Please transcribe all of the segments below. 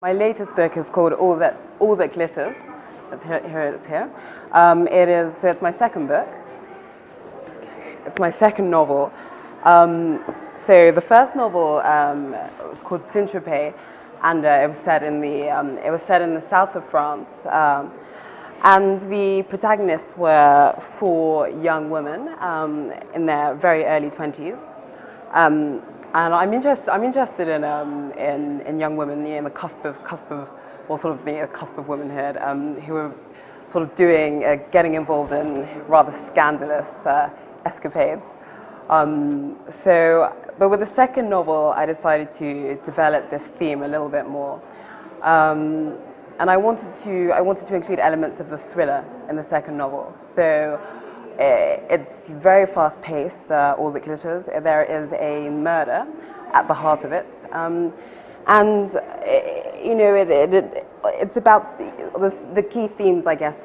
My latest book is called All That Glitters. Here it is here. It's my second book. It's my second novel. So the first novel was called Saint-Tropez, and it was set in the south of France. And the protagonists were four young women in their very early 20s. And I'm interested in young women in the cusp of womanhood, who are sort of getting involved in rather scandalous escapades. But with the second novel, I decided to develop this theme a little bit more, and I wanted to include elements of the thriller in the second novel. So it's very fast-paced, All That Glitters. There is a murder at the heart of it, and it's about the key themes, I guess,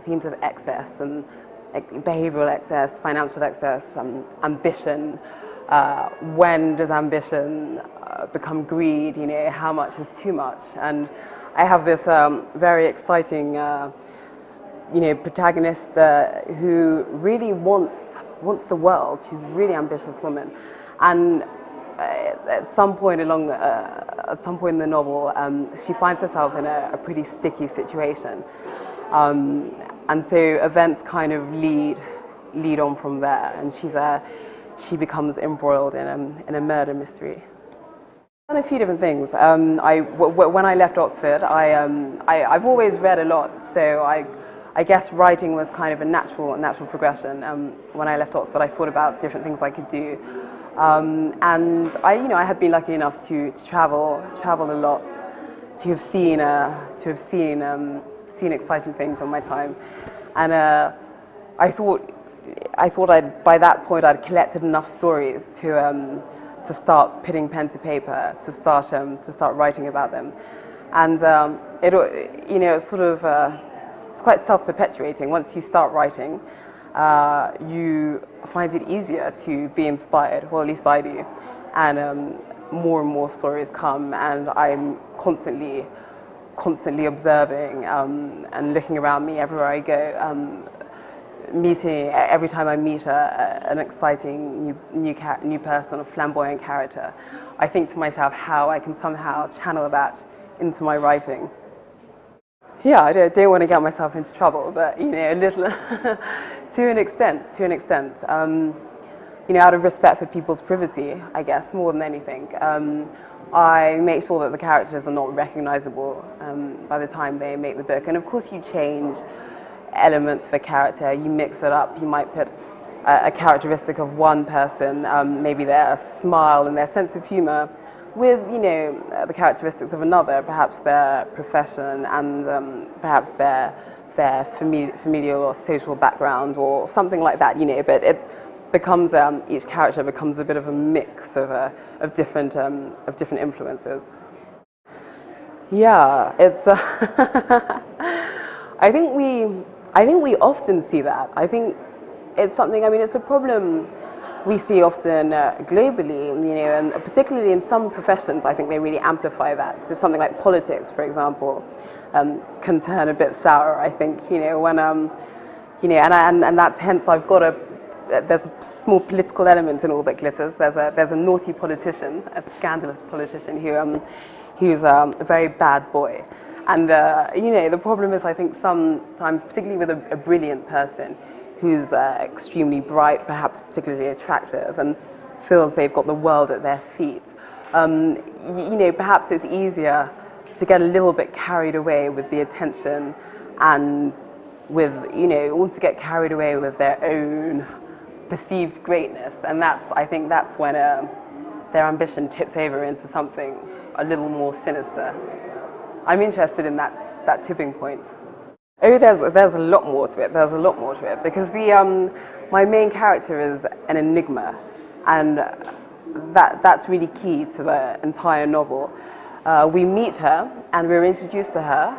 themes of excess and behavioral excess, financial excess, ambition. When does ambition become greed? How much is too much? And I have this very exciting protagonist who really wants the world. She's a really ambitious woman, and at some point in the novel, she finds herself in a pretty sticky situation, and so events kind of lead on from there, and she becomes embroiled in a murder mystery. I've done a few different things. When I left Oxford, I've always read a lot, so I guess writing was kind of a natural progression. When I left Oxford, I thought about different things I could do, and I had been lucky enough to travel a lot, to have seen exciting things on my time, and I thought by that point I'd collected enough stories to start putting pen to paper, to start writing about them, and it's quite self-perpetuating. Once you start writing, you find it easier to be inspired, well, at least I do, and more stories come, and I'm constantly observing and looking around me everywhere I go. Every time I meet an exciting new person, a flamboyant character, I think to myself how I can somehow channel that into my writing. Yeah, I don't want to get myself into trouble, but a little, to an extent. Out of respect for people's privacy, I guess, more than anything. I make sure that the characters are not recognizable by the time they make the book, and of course you change elements of a character, you mix it up. You might put a characteristic of one person, maybe their smile and their sense of humor, with the characteristics of another, perhaps their profession and perhaps their familial or social background or something like that. But it becomes each character becomes a bit of a mix of different influences. Yeah, it's. I think we often see that. I think it's something. I mean, it's a problem we see often globally, and particularly in some professions. I think they really amplify that. So something like politics, for example, can turn a bit sour. I think when and that's hence I've got there's a small political element in All That Glitters. There's a naughty politician, a scandalous politician who's a very bad boy. And the problem is, I think sometimes, particularly with a brilliant person who's extremely bright, perhaps particularly attractive, and feels they've got the world at their feet, perhaps it's easier to get a little bit carried away with the attention, and with also get carried away with their own perceived greatness, and I think that's when their ambition tips over into something a little more sinister. I'm interested in that tipping point. Oh, there's a lot more to it. There's a lot more to it because my main character is an enigma, and that's really key to the entire novel. We meet her and we're introduced to her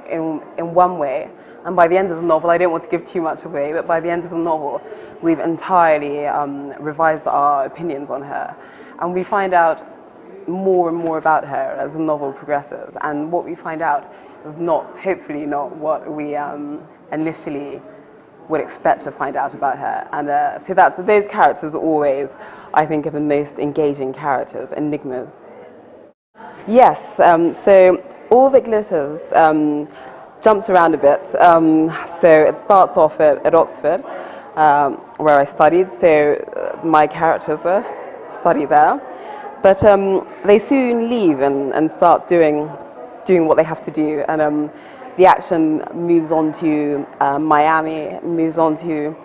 in one way, and by the end of the novel, I don't want to give too much away, but by the end of the novel, we've entirely revised our opinions on her, and we find out more and more about her as the novel progresses, and what we find out is not, hopefully not, what we initially would expect to find out about her. And so those characters always, I think, are the most engaging characters, enigmas. Yes, so All That Glitters jumps around a bit. So it starts off at Oxford, where I studied, so my characters study there. But they soon leave and start doing what they have to do, and the action moves on to Miami, moves on to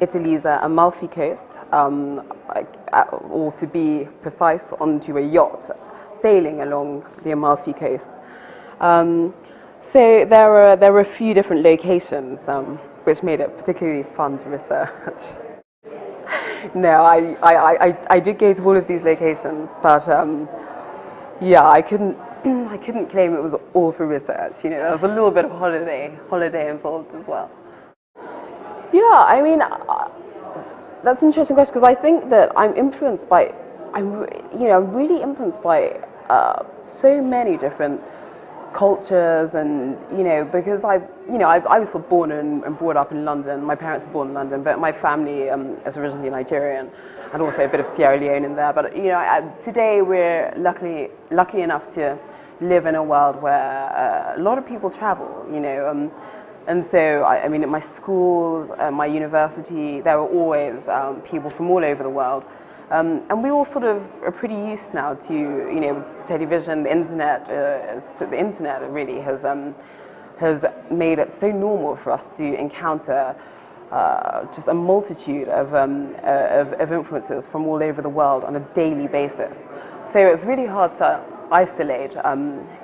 Italy's Amalfi Coast, or to be precise, onto a yacht sailing along the Amalfi Coast. So there were a few different locations, which made it particularly fun to research. No, I did go to all of these locations, but yeah, I couldn't claim it was all for research. You know, there was a little bit of holiday involved as well. Yeah, I mean, that's an interesting question, because I think that I'm influenced by, I'm really influenced by so many different cultures, and because I was sort of born and brought up in London. My parents were born in London, but my family is originally Nigerian, and also a bit of Sierra Leone in there. But today we're lucky enough to live in a world where a lot of people travel, and so I mean, at my schools, my university, there were always people from all over the world. And we all sort of are pretty used now to, television, the internet. So the internet really has made it so normal for us to encounter just a multitude of influences from all over the world on a daily basis. So it's really hard to isolate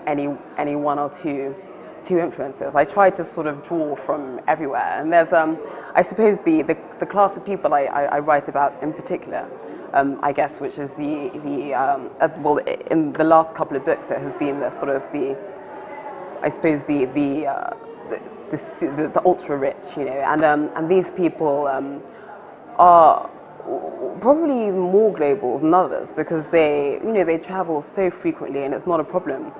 any one or two influences. I try to sort of draw from everywhere, and there's I suppose the class of people I write about in particular. I guess, which is well, in the last couple of books, it has been the sort of I suppose the ultra rich, and these people are probably even more global than others, because they travel so frequently, and it's not a problem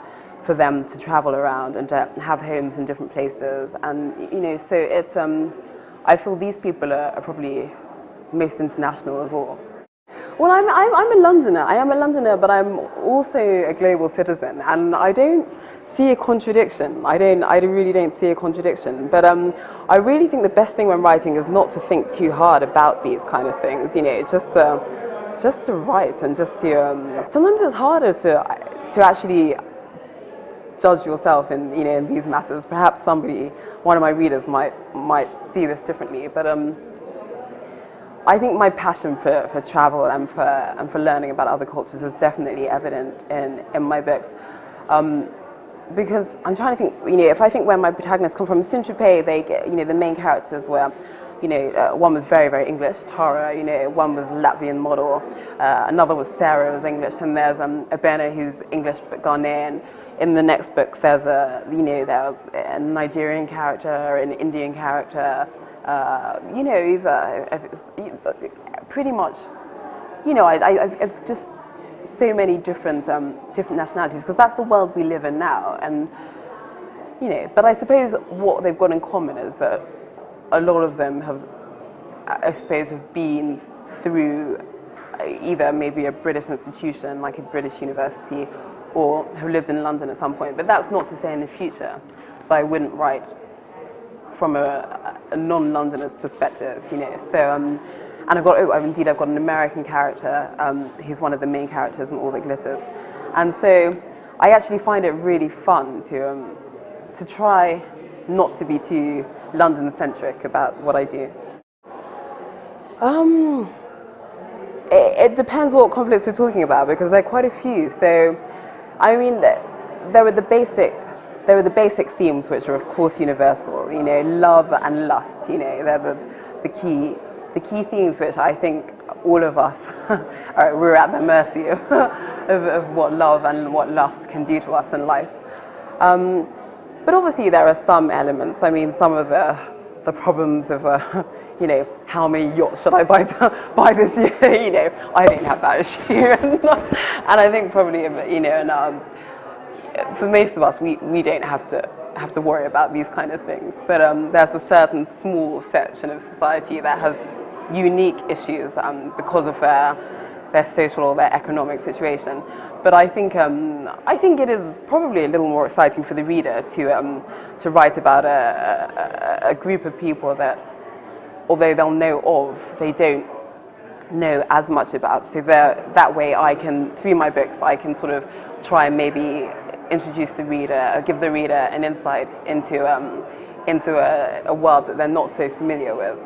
for them to travel around and to have homes in different places, and so it's I feel these people are probably most international of all. Well, I'm a Londoner. I am a Londoner, but I'm also a global citizen, and I don't see a contradiction. I really don't see a contradiction. But I really think the best thing when writing is not to think too hard about these kind of things. Just to write, and just to. Sometimes it's harder to actually judge yourself in in these matters. Perhaps one of my readers might see this differently, but I think my passion for travel and for learning about other cultures is definitely evident in my books, because I'm trying to think. If I think where my protagonists come from, Saint-Tropez, they get the main characters were, one was very, very English, Tara. One was Latvian model, another was Sarah, was English, and there's Abena, who's English but Ghanaian. In the next book, there's a Nigerian character, an Indian character. Pretty much, I've just so many different nationalities, because that's the world we live in now, and but I suppose what they've got in common is that a lot of them have been through either maybe a British institution like a British university, or have lived in London at some point. But that's not to say in the future that I wouldn't write from a non-Londoner's perspective, So, and I've got an American character. He's one of the main characters in All That Glitters, and so I actually find it really fun to try not to be too London-centric about what I do. It depends what conflicts we're talking about, because there are quite a few. So, I mean, there are the basic themes, which are of course universal. Love and lust. They're the key themes, which I think all of us we're at the mercy of what love and what lust can do to us in life. But obviously there are some elements. I mean, some of the the problems of, you know, how many yachts should I buy this year? You know, I don't have that issue, and I think probably, you know, and for most of us, we don't have to worry about these kind of things. But there's a certain small section of society that has unique issues because of their social or their economic situation. But I think it is probably a little more exciting for the reader to write about a group of people that, although they'll know of, they don't know as much about. So that way I can, through my books, I can sort of try and maybe introduce the reader, or give the reader an insight into a world that they're not so familiar with.